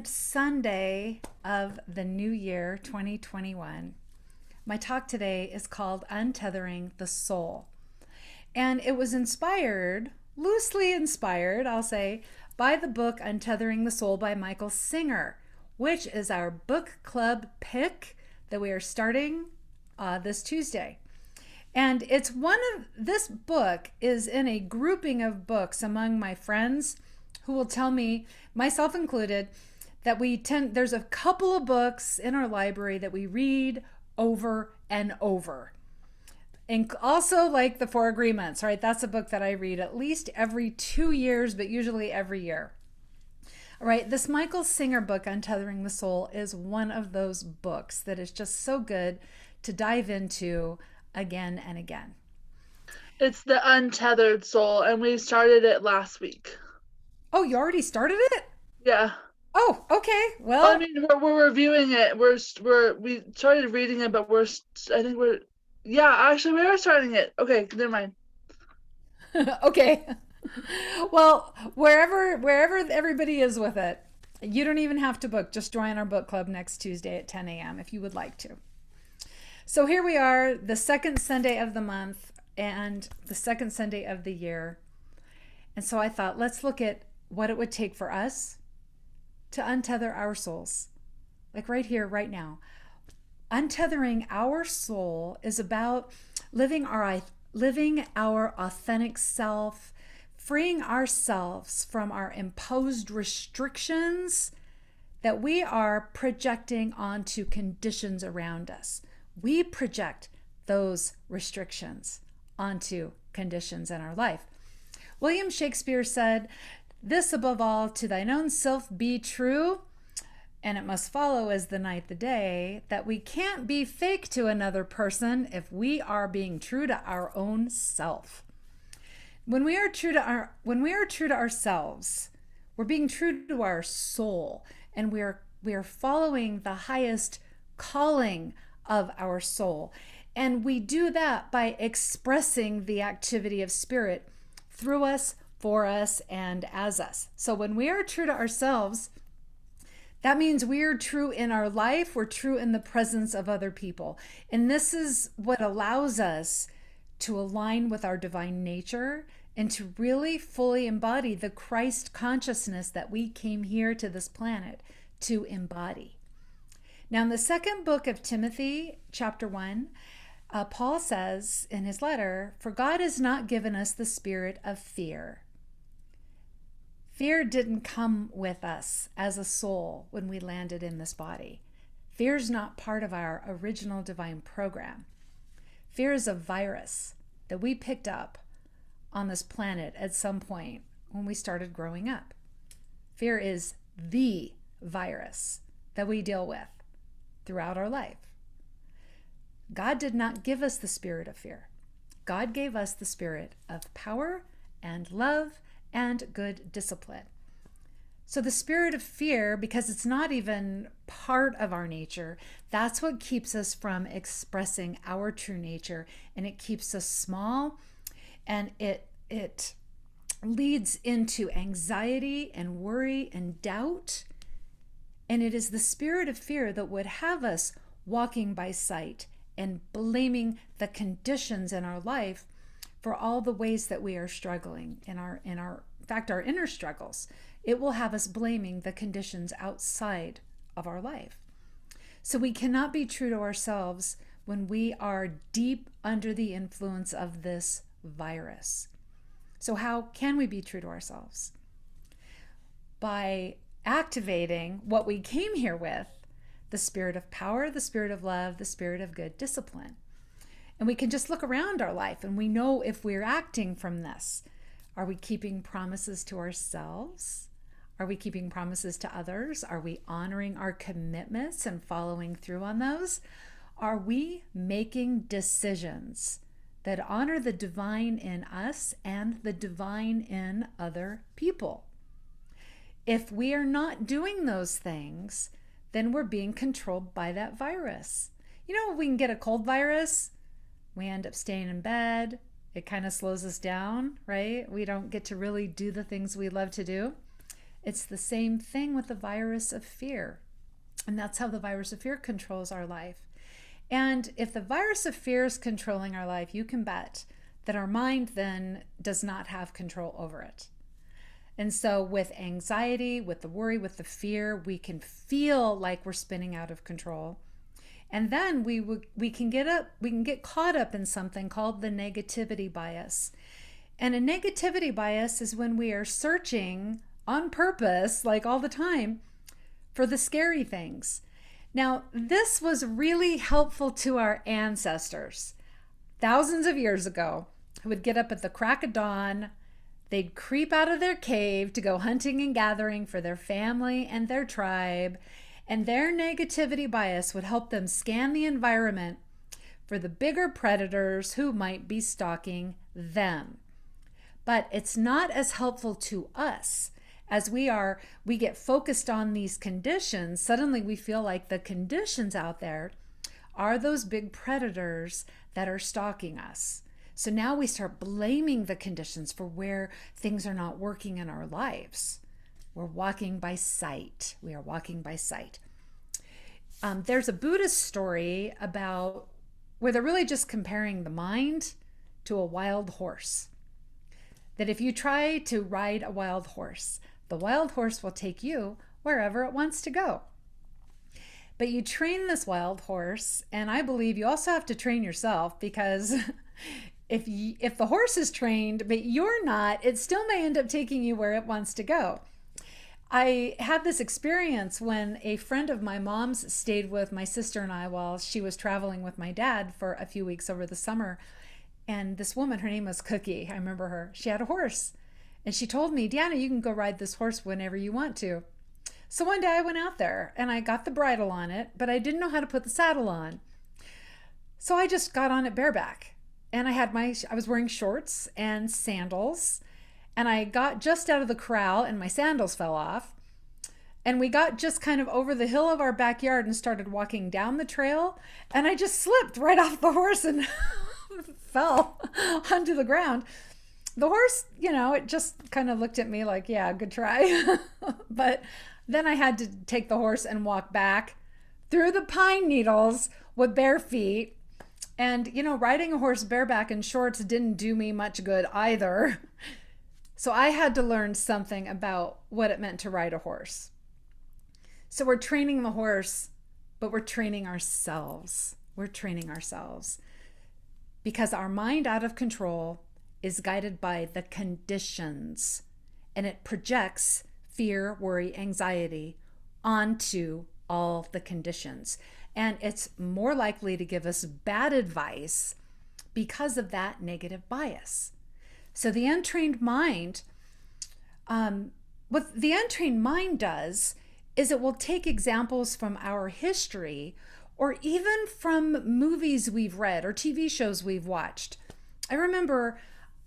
Sunday of the new year 2021. My talk today is called Untethering the Soul. And it was inspired, loosely inspired, I'll say, by the book Untethering the Soul by Michael Singer, which is our book club pick that we are starting this Tuesday. And this book is in a grouping of books among my friends who will tell me, myself included, that there's a couple of books in our library that we read over and over. And also like the Four Agreements, right? That's a book that I read at least every 2 years, but usually every year. All right, this Michael Singer book, Untethering the Soul, is one of those books that is just so good to dive into again and again. It's the Untethered Soul, and we started it last week. Oh, you already started it? Yeah. Oh, okay. Well, I Well, mean, we're reviewing it. We started reading it, but I think we're yeah. Actually, we are starting it. Okay, never mind. okay. Well, wherever everybody is with it, you don't even have to book. Just join our book club next Tuesday at 10 a.m. if you would like to. So here we are, the second Sunday of the month and the second Sunday of the year. And so I thought, let's look at what it would take for us to untether our souls. Like right here, right now. Untethering our soul is about living our authentic self, freeing ourselves from our imposed restrictions that we are projecting onto conditions around us. We project those restrictions onto conditions in our life. William Shakespeare said, "This above all, to thine own self be true, and it must follow as the night the day, that we can't be fake to another person if we are being true to our own self." When we are true to ourselves, we're being true to our soul, and we are following the highest calling of our soul. And we do that by expressing the activity of spirit through us, for us, and as us. So when we are true to ourselves, that means we are true in our life, we're true in the presence of other people. And this is what allows us to align with our divine nature and to really fully embody the Christ consciousness that we came here to this planet to embody. Now, in the second book of Timothy, chapter 1, Paul says in his letter, "For God has not given us the spirit of fear." Fear didn't come with us as a soul when we landed in this body. Fear is not part of our original divine program. Fear is a virus that we picked up on this planet at some point when we started growing up. Fear is the virus that we deal with throughout our life. God did not give us the spirit of fear. God gave us the spirit of power and love and good discipline. So the spirit of fear, because it's not even part of our nature, that's what keeps us from expressing our true nature, and it keeps us small, and it leads into anxiety and worry and doubt. And it is the spirit of fear that would have us walking by sight and blaming the conditions in our life for all the ways that we are struggling in fact, our inner struggles. It will have us blaming the conditions outside of our life. So we cannot be true to ourselves when we are deep under the influence of this virus. So how can we be true to ourselves? By activating what we came here with, the spirit of power, the spirit of love, the spirit of good discipline. And we can just look around our life and we know if we're acting from this. Are we keeping promises to ourselves? Are we keeping promises to others? Are we honoring our commitments and following through on those? Are we making decisions that honor the divine in us and the divine in other people? If we are not doing those things, then we're being controlled by that virus. You know, we can get a cold virus, we end up staying in bed. It kind of slows us down, right? We don't get to really do the things we love to do. It's the same thing with the virus of fear. And that's how the virus of fear controls our life. And if the virus of fear is controlling our life, you can bet that our mind then does not have control over it. And so with anxiety, with the worry, with the fear, we can feel like we're spinning out of control. And then we can get caught up in something called the negativity bias. And a negativity bias is when we are searching on purpose, like all the time, for the scary things. Now, this was really helpful to our ancestors. Thousands of years ago, who would get up at the crack of dawn. They'd creep out of their cave to go hunting and gathering for their family and their tribe. And their negativity bias would help them scan the environment for the bigger predators who might be stalking them. But it's not as helpful to us. As we get focused on these conditions, suddenly we feel like the conditions out there are those big predators that are stalking us. So now we start blaming the conditions for where things are not working in our lives. We're walking by sight. We are walking by sight. There's a Buddhist story about where they're really just comparing the mind to a wild horse. That if you try to ride a wild horse, the wild horse will take you wherever it wants to go. But you train this wild horse, and I believe you also have to train yourself, because if the horse is trained but you're not, it still may end up taking you where it wants to go. I had this experience when a friend of my mom's stayed with my sister and I while she was traveling with my dad for a few weeks over the summer. And this woman, her name was Cookie, I remember her. She had a horse. And she told me, Deanna, you can go ride this horse whenever you want to. So one day I went out there and I got the bridle on it, but I didn't know how to put the saddle on. So I just got on it bareback. And I was wearing shorts and sandals. And I got just out of the corral and my sandals fell off. And we got just kind of over the hill of our backyard and started walking down the trail. And I just slipped right off the horse and fell onto the ground. The horse, it just kind of looked at me like, yeah, good try. But then I had to take the horse and walk back through the pine needles with bare feet. And, riding a horse bareback in shorts didn't do me much good either. So I had to learn something about what it meant to ride a horse. So we're training the horse, but we're training ourselves. We're training ourselves. Because our mind out of control is guided by the conditions, and it projects fear, worry, anxiety onto all the conditions. And it's more likely to give us bad advice because of that negative bias. So the untrained mind, what the untrained mind does is it will take examples from our history or even from movies we've read or TV shows we've watched. I remember,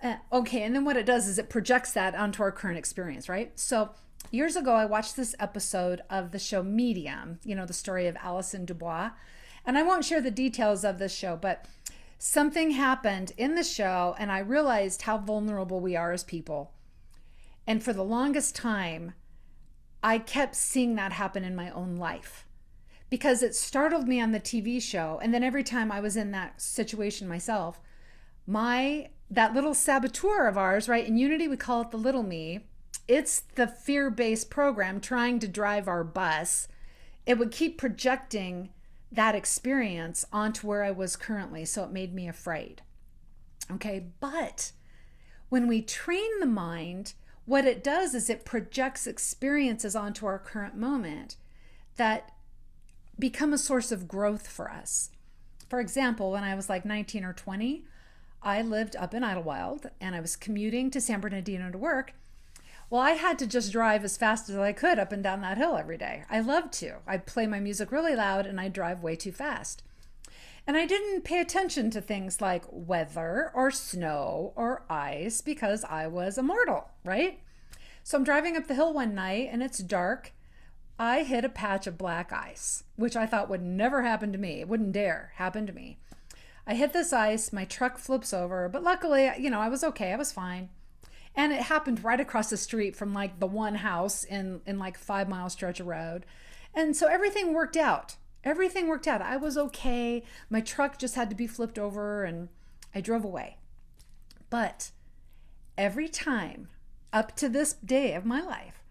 and then what it does is it projects that onto our current experience, right? So years ago, I watched this episode of the show Medium, the story of Alison Dubois. And I won't share the details of this show, but something happened in the show and I realized how vulnerable we are as people. And for the longest time, I kept seeing that happen in my own life because it startled me on the TV show. And then every time I was in that situation myself, that little saboteur of ours, right? In Unity, we call it the little me. It's the fear-based program trying to drive our bus. It would keep projecting that experience onto where I was currently. So it made me afraid. Okay, but when we train the mind, what it does is it projects experiences onto our current moment that become a source of growth for us. For example, when I was like 19 or 20, I lived up in Idlewild and I was commuting to San Bernardino to work. Well, I had to just drive as fast as I could up and down that hill every day. I loved to. I'd play my music really loud and I'd drive way too fast. And I didn't pay attention to things like weather or snow or ice because I was a mortal, right? So I'm driving up the hill one night and it's dark. I hit a patch of black ice, which I thought would never happen to me. It wouldn't dare happen to me. I hit this ice, my truck flips over, but luckily, I was okay. I was fine. And it happened right across the street from like the one house in like 5 mile stretch of road. And so everything worked out. Everything worked out. I was okay. My truck just had to be flipped over and I drove away. But every time up to this day of my life,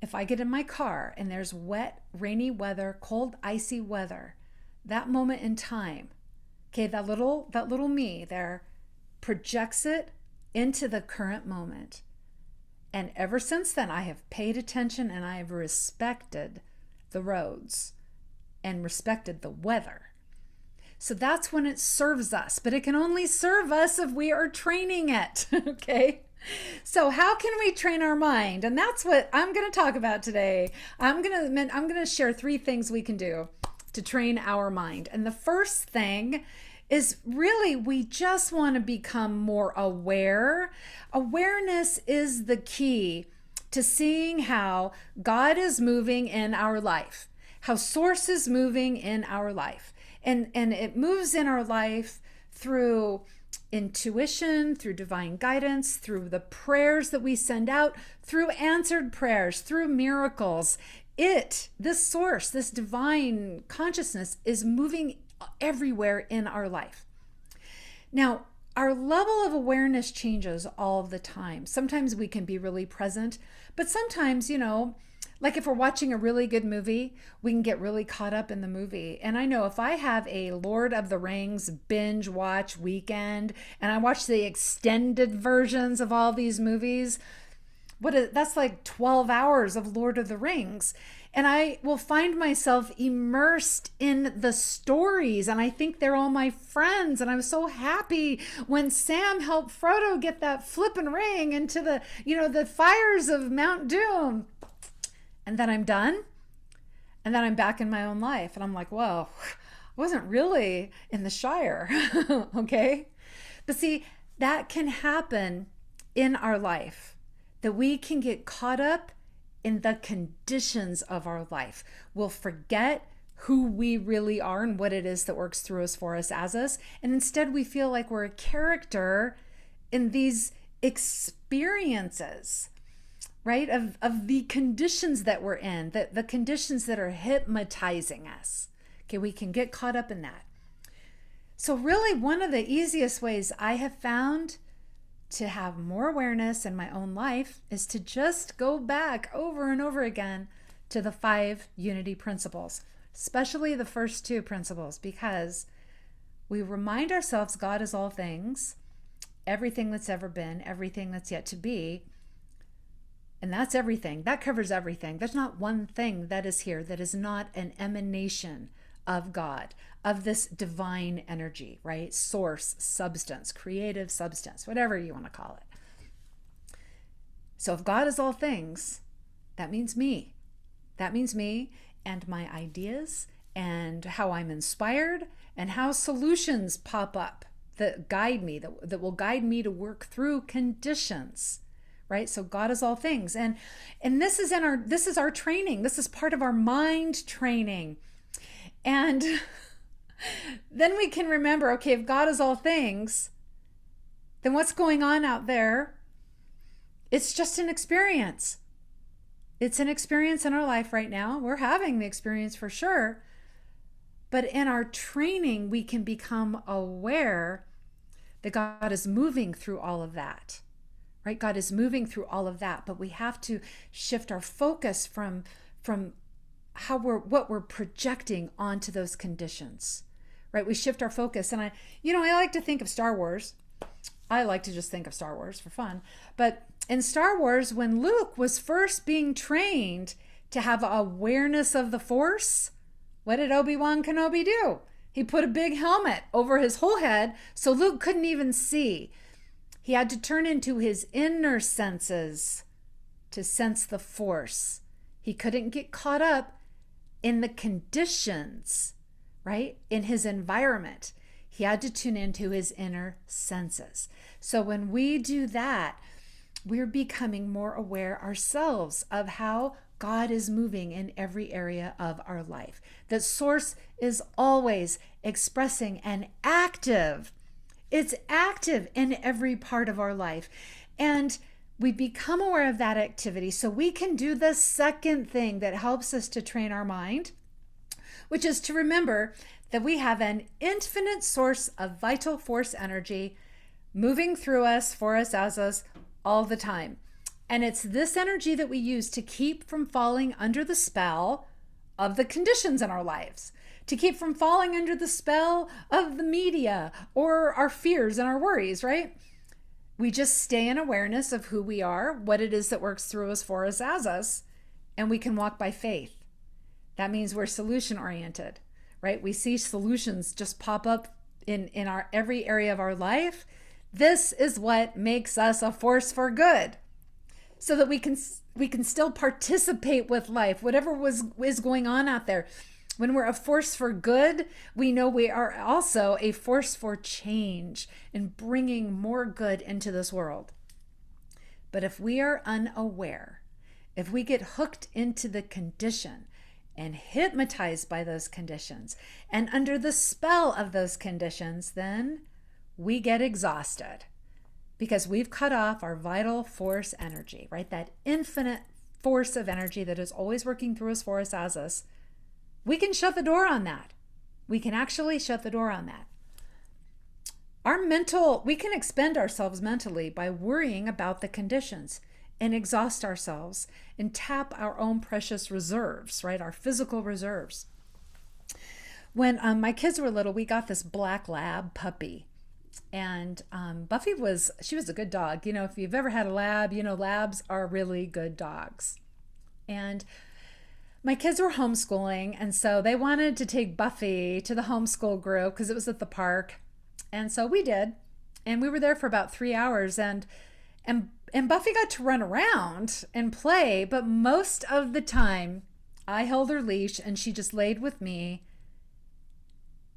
if I get in my car and there's wet, rainy weather, cold, icy weather, that moment in time, okay, that little me there projects it into the current moment. And ever since then, I have paid attention and I have respected the roads and respected the weather. So that's when it serves us, but it can only serve us if we are training it, okay? So how can we train our mind? And that's what I'm going to talk about today. I'm going to share 3 things we can do to train our mind. And the first thing is really we just want to become more aware. Awareness is the key to seeing how God is moving in our life, how Source is moving in our life. And it moves in our life through intuition, through divine guidance, through the prayers that we send out, through answered prayers, through miracles. This Source, this divine consciousness is moving everywhere in our life. Now, our level of awareness changes all the time. Sometimes we can be really present, but sometimes, like if we're watching a really good movie, we can get really caught up in the movie. And I know if I have a Lord of the Rings binge watch weekend and I watch the extended versions of all these movies, that's like 12 hours of Lord of the Rings. And I will find myself immersed in the stories. And I think they're all my friends. And I was so happy when Sam helped Frodo get that flippin' ring into the fires of Mount Doom. And then I'm done. And then I'm back in my own life. And I'm like, whoa, I wasn't really in the Shire. Okay. But see, that can happen in our life, that we can get caught up in the conditions of our life. We'll forget who we really are and what it is that works through us, for us, as us. And instead we feel like we're a character in these experiences, right? Of the conditions that we're in, the conditions that are hypnotizing us. Okay, we can get caught up in that. So really one of the easiest ways I have found to have more awareness in my own life is to just go back over and over again to the 5 unity principles, especially the first 2 principles, because we remind ourselves God is all things, everything that's ever been, everything that's yet to be. And that's everything. That covers everything. There's not one thing that is here that is not an emanation of God, of this divine energy, right? Source, substance, creative substance, whatever you want to call it. So if God is all things, that means me. That means me and my ideas and how I'm inspired and how solutions pop up that guide me, that will guide me to work through conditions. Right? So God is all things. And this is our training. This is part of our mind training. And then we can remember, okay, if God is all things, then what's going on out there? It's just an experience. It's an experience in our life right now. We're having the experience for sure. But in our training, we can become aware that God is moving through all of that. Right? God is moving through all of that, but we have to shift our focus from what we're projecting onto those conditions. Right? We shift our focus. And I like to think of Star Wars. I like to just think of Star Wars for fun. But in Star Wars, when Luke was first being trained to have awareness of the Force, what did Obi-Wan Kenobi do? He put a big helmet over his whole head so Luke couldn't even see. He had to turn into his inner senses to sense the Force. He couldn't get caught up in the conditions, right? In his environment. He had to tune into his inner senses. So when we do that, we're becoming more aware ourselves of how God is moving in every area of our life. That Source is always expressing and active. It's active in every part of our life. And we become aware of that activity so we can do the second thing that helps us to train our mind, which is to remember that we have an infinite source of vital force energy moving through us, for us, as us, all the time. And it's this energy that we use to keep from falling under the spell of the conditions in our lives, to keep from falling under the spell of the media or our fears and our worries, right? We just stay in awareness of who we are, what it is that works through us, for us, as us, and we can walk by faith. That means we're solution oriented, right? We see solutions just pop up in our every area of our life. This is what makes us a force for good, so that we can still participate with life, whatever is going on out there. When we're a force for good, we know we are also a force for change and bringing more good into this world. But if we are unaware, if we get hooked into the condition and hypnotized by those conditions and under the spell of those conditions, then we get exhausted because we've cut off our vital force energy, right? That infinite force of energy that is always working through us, for us, as us. We can shut the door on that. We can actually shut the door on that. We can expend ourselves mentally by worrying about the conditions and exhaust ourselves and tap our own precious reserves, right? Our physical reserves. When my kids were little, we got this black lab puppy. And Buffy was a good dog. You know, if you've ever had a lab, you know, labs are really good dogs. And my kids were homeschooling, and so they wanted to take Buffy to the homeschool group because it was at the park. And so we did. And we were there for about 3 hours, and Buffy got to run around and play, but most of the time I held her leash and she just laid with me,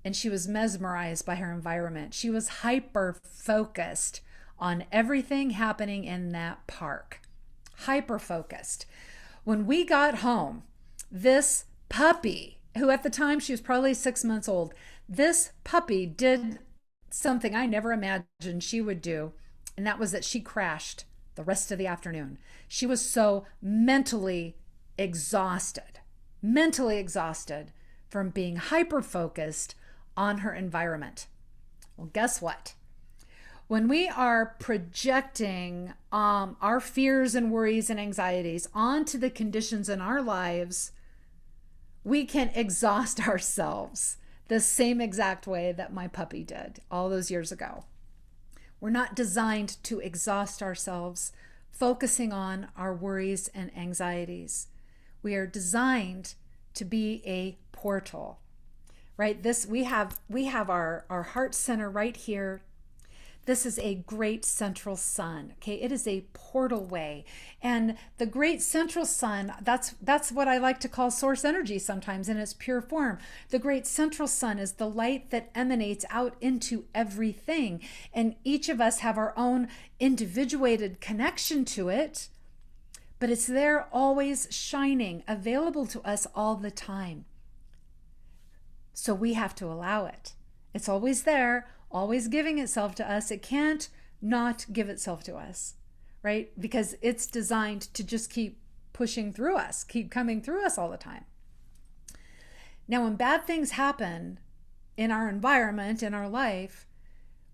and she was mesmerized by her environment. She was hyper focused on everything happening in that park. Hyper focused. When we got home, this puppy, who at the time she was probably 6 months old, this puppy did something I never imagined she would do. And that was that she crashed the rest of the afternoon. She was so mentally exhausted from being hyper focused on her environment. Well, guess what? When we are projecting our fears and worries and anxieties onto the conditions in our lives, we can exhaust ourselves the same exact way that my puppy did all those years ago. We're not designed to exhaust ourselves focusing on our worries and anxieties. We are designed to be a portal, right? We have our heart center right here. This is a great central sun. Okay, it is a portal way. And the great central sun, that's what I like to call source energy sometimes in its pure form. The great central sun is the light that emanates out into everything. And each of us have our own individuated connection to it, but it's there always shining, available to us all the time. So we have to allow it. It's always there, always giving itself to us. It can't not give itself to us, right? Because it's designed to just keep pushing through us, keep coming through us all the time. Now, when bad things happen in our environment, in our life,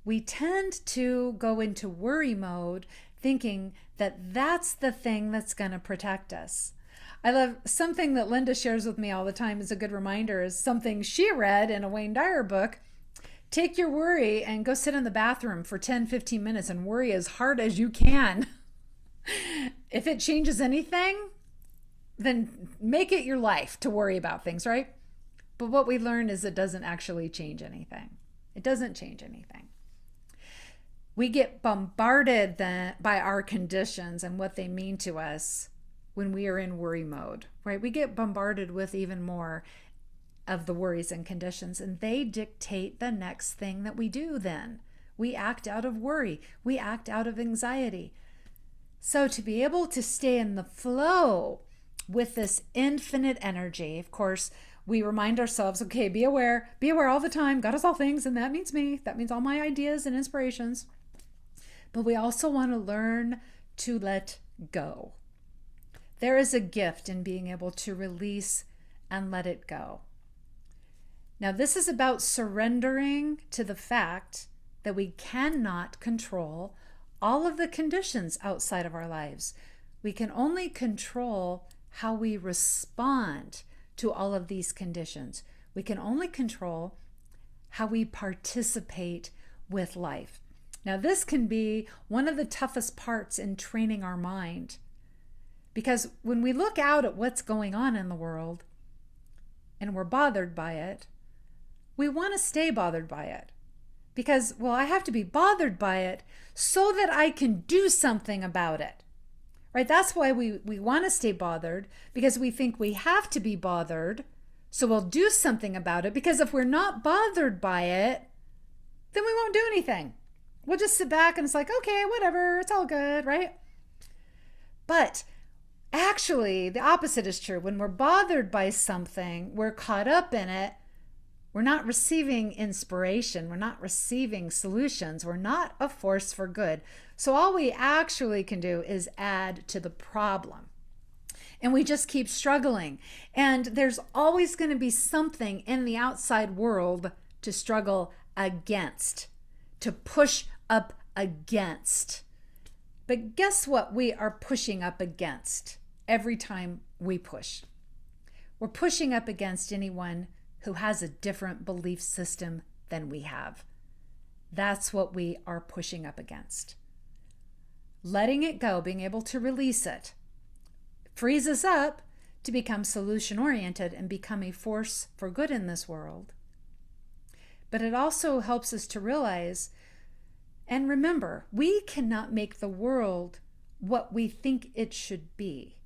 we tend to go into worry mode, thinking that that's the thing that's going to protect us. I love something that Linda shares with me all the time as a good reminder, is something she read in a Wayne Dyer book. Take your worry and go sit in the bathroom for 10-15 minutes and worry as hard as you can. If it changes anything, then make it your life to worry about things, right? But what we learn is it doesn't actually change anything. It doesn't change anything. We get bombarded then by our conditions and what they mean to us when we are in worry mode, right? We get bombarded with even more of the worries and conditions, and they dictate the next thing that we do then. We act out of worry. We act out of anxiety. So to be able to stay in the flow with this infinite energy, of course, we remind ourselves, okay, be aware all the time. God is all things, and that means me. That means all my ideas and inspirations. But we also want to learn to let go. There is a gift in being able to release and let it go. Now, this is about surrendering to the fact that we cannot control all of the conditions outside of our lives. We can only control how we respond to all of these conditions. We can only control how we participate with life. Now, this can be one of the toughest parts in training our mind, because when we look out at what's going on in the world and we're bothered by it, we want to stay bothered by it. Because, well, I have to be bothered by it so that I can do something about it. Right? That's why we want to stay bothered, because we think we have to be bothered, so we'll do something about it. Because if we're not bothered by it, then we won't do anything. We'll just sit back and it's like, okay, whatever, it's all good, right? But actually, the opposite is true. When we're bothered by something, we're caught up in it. We're not receiving inspiration. We're not receiving solutions. We're not a force for good. So all we actually can do is add to the problem. And we just keep struggling. And there's always going to be something in the outside world to struggle against, to push up against. But guess what we are pushing up against every time we push? We're pushing up against anyone who has a different belief system than we have. That's what we are pushing up against. Letting it go, being able to release it, frees us up to become solution-oriented and become a force for good in this world. But it also helps us to realize and remember, we cannot make the world what we think it should be.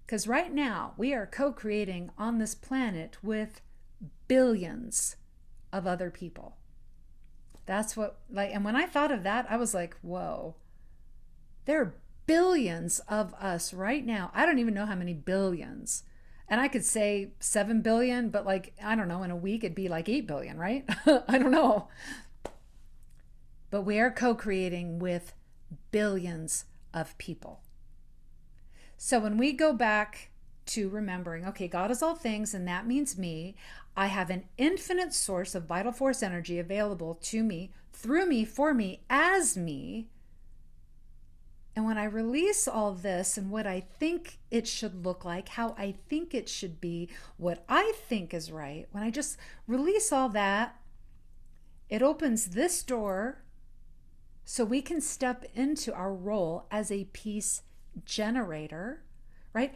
Because right now, we are co-creating on this planet with billions of other people. That's what, and when I thought of that, I was like, whoa, there are billions of us right now. I don't even know how many billions. And I could say 7 billion, but I don't know, in a week it'd be like 8 billion, right? I don't know. But we are co-creating with billions of people. So when we go back to remembering, okay, God is all things, and that means me. I have an infinite source of vital force energy available to me, through me, for me, as me. And when I release all this and what I think it should look like, how I think it should be, what I think is right, when I just release all that, it opens this door so we can step into our role as a peace generator, right?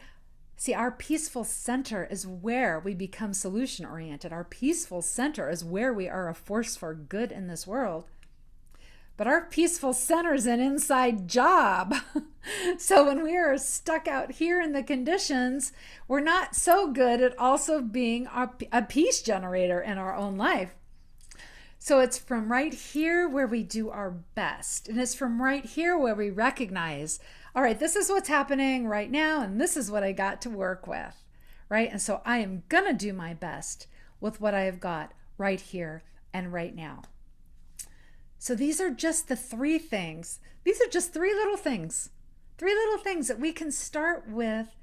See, our peaceful center is where we become solution-oriented. Our peaceful center is where we are a force for good in this world. But our peaceful center is an inside job. So when we are stuck out here in the conditions, we're not so good at also being a peace generator in our own life. So it's from right here where we do our best. And it's from right here where we recognize, all right, this is what's happening right now, and this is what I got to work with, right? And so I am going to do my best with what I have got right here and right now. So these are just the 3 things. These are just 3 little things. 3 little things that we can start with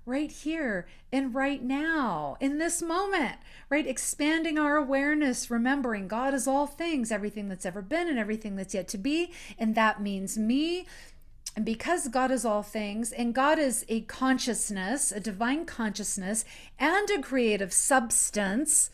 right here and right now, in this moment, right? Expanding our awareness, remembering God is all things, everything that's ever been and everything that's yet to be. And that means me. And because God is all things, and God is a consciousness, a divine consciousness, and a creative substance,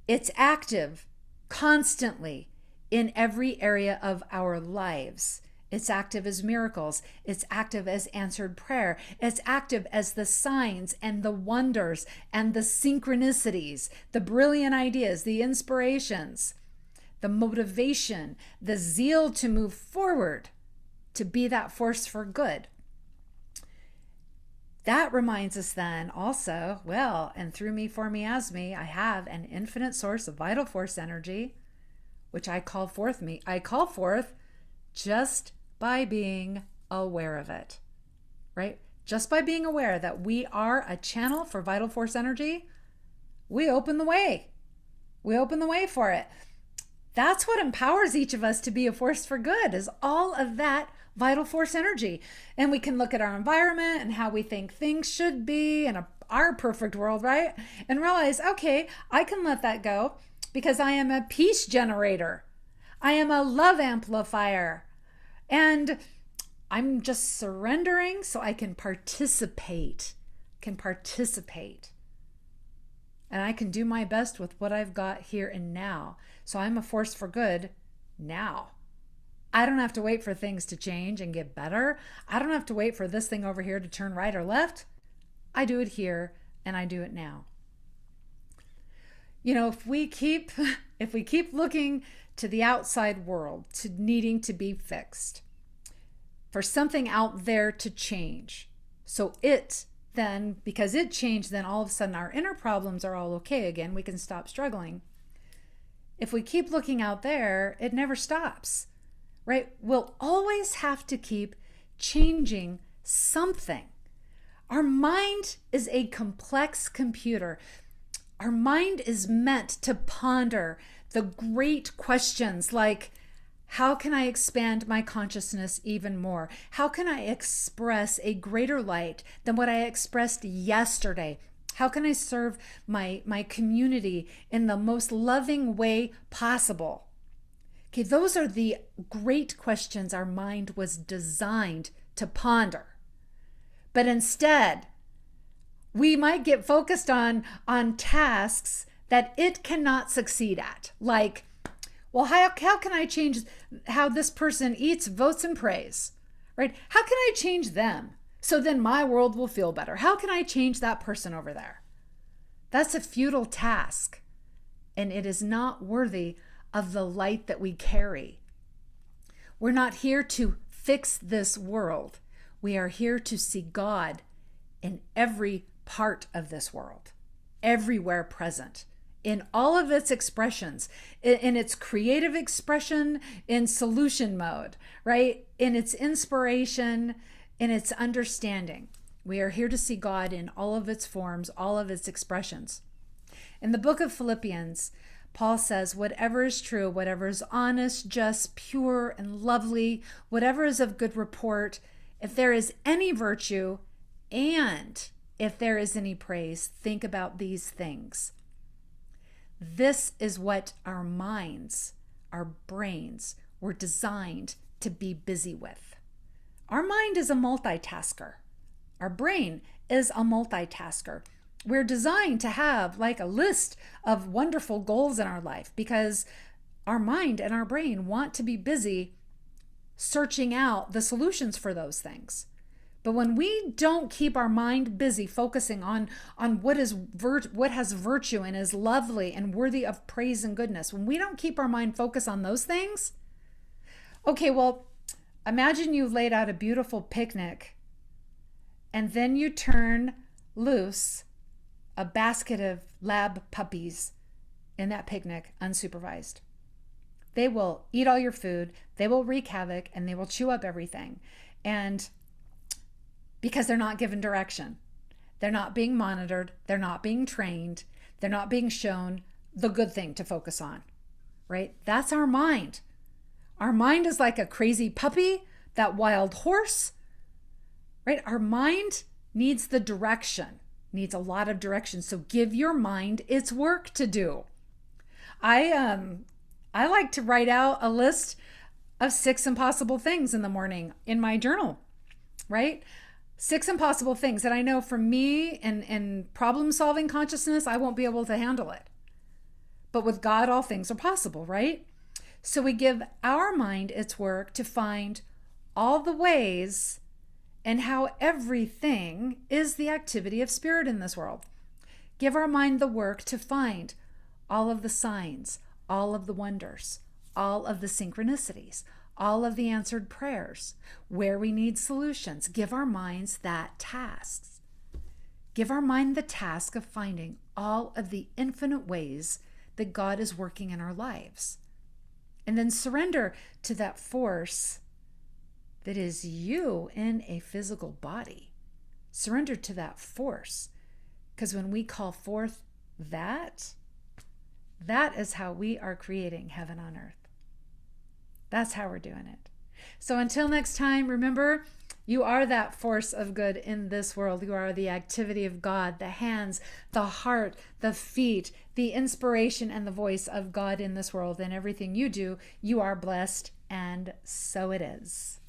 it's active constantly in every area of our lives. It's active as miracles. It's active as answered prayer. It's active as the signs and the wonders and the synchronicities, the brilliant ideas, the inspirations, the motivation, the zeal to move forward, to be that force for good. That reminds us then also, well, and through me, for me, as me, I have an infinite source of vital force energy, which I call forth just by being aware of it, right? Just by being aware that we are a channel for vital force energy, we open the way. We open the way for it. That's what empowers each of us to be a force for good, is all of that vital force energy. And we can look at our environment and how we think things should be in our perfect world, right? And realize, okay, I can let that go because I am a peace generator. I am a love amplifier. And I'm just surrendering so I can participate. And I can do my best with what I've got here and now. So I'm a force for good now. I don't have to wait for things to change and get better. I don't have to wait for this thing over here to turn right or left. I do it here and I do it now. You know, if we keep looking to the outside world, to needing to be fixed, for something out there to change, so it then, because it changed, then all of a sudden our inner problems are all okay again. We can stop struggling. If we keep looking out there, it never stops, right? We'll always have to keep changing something. Our mind is a complex computer. Our mind is meant to ponder the great questions like, how can I expand my consciousness even more? How can I express a greater light than what I expressed yesterday? How can I serve my community in the most loving way possible? Okay, those are the great questions our mind was designed to ponder. But instead, we might get focused on tasks that it cannot succeed at. Like, well, how can I change how this person eats, votes, and prays, right? How can I change them so then my world will feel better? How can I change that person over there? That's a futile task, and it is not worthy of the light that we carry. We're not here to fix this world. We are here to see God in every part of this world, everywhere present, in all of its expressions, in its creative expression, in solution mode, right? In its inspiration, in its understanding. We are here to see God in all of its forms, all of its expressions. In the book of Philippians, Paul says, whatever is true, whatever is honest, just, pure, and lovely, whatever is of good report, if there is any virtue, and if there is any praise, think about these things. This is what our minds, our brains, were designed to be busy with. Our mind is a multitasker. Our brain is a multitasker. We're designed to have like a list of wonderful goals in our life because our mind and our brain want to be busy searching out the solutions for those things. But when we don't keep our mind busy focusing on what has virtue and is lovely and worthy of praise and goodness, when we don't keep our mind focused on those things, okay, well, imagine you laid out a beautiful picnic and then you turn loose a basket of lab puppies in that picnic unsupervised. They will eat all your food, they will wreak havoc, and they will chew up everything. And because they're not given direction. They're not being monitored. They're not being trained. They're not being shown the good thing to focus on, right? That's our mind. Our mind is like a crazy puppy, that wild horse, right? Our mind needs the direction, needs a lot of direction. So give your mind its work to do. I like to write out a list of 6 impossible things in the morning in my journal, right? 6 impossible things that I know for me and problem-solving consciousness, I won't be able to handle it. But with God, all things are possible, right? So we give our mind its work to find all the ways and how everything is the activity of spirit in this world. Give our mind the work to find all of the signs, all of the wonders, all of the synchronicities, all of the answered prayers, where we need solutions. Give our minds that task. Give our mind the task of finding all of the infinite ways that God is working in our lives. And then surrender to that force that is you in a physical body. Surrender to that force. Because when we call forth that is how we are creating heaven on earth. That's how we're doing it. So until next time, remember, you are that force of good in this world. You are the activity of God, the hands, the heart, the feet, the inspiration and the voice of God in this world. And everything you do, you are blessed, and so it is.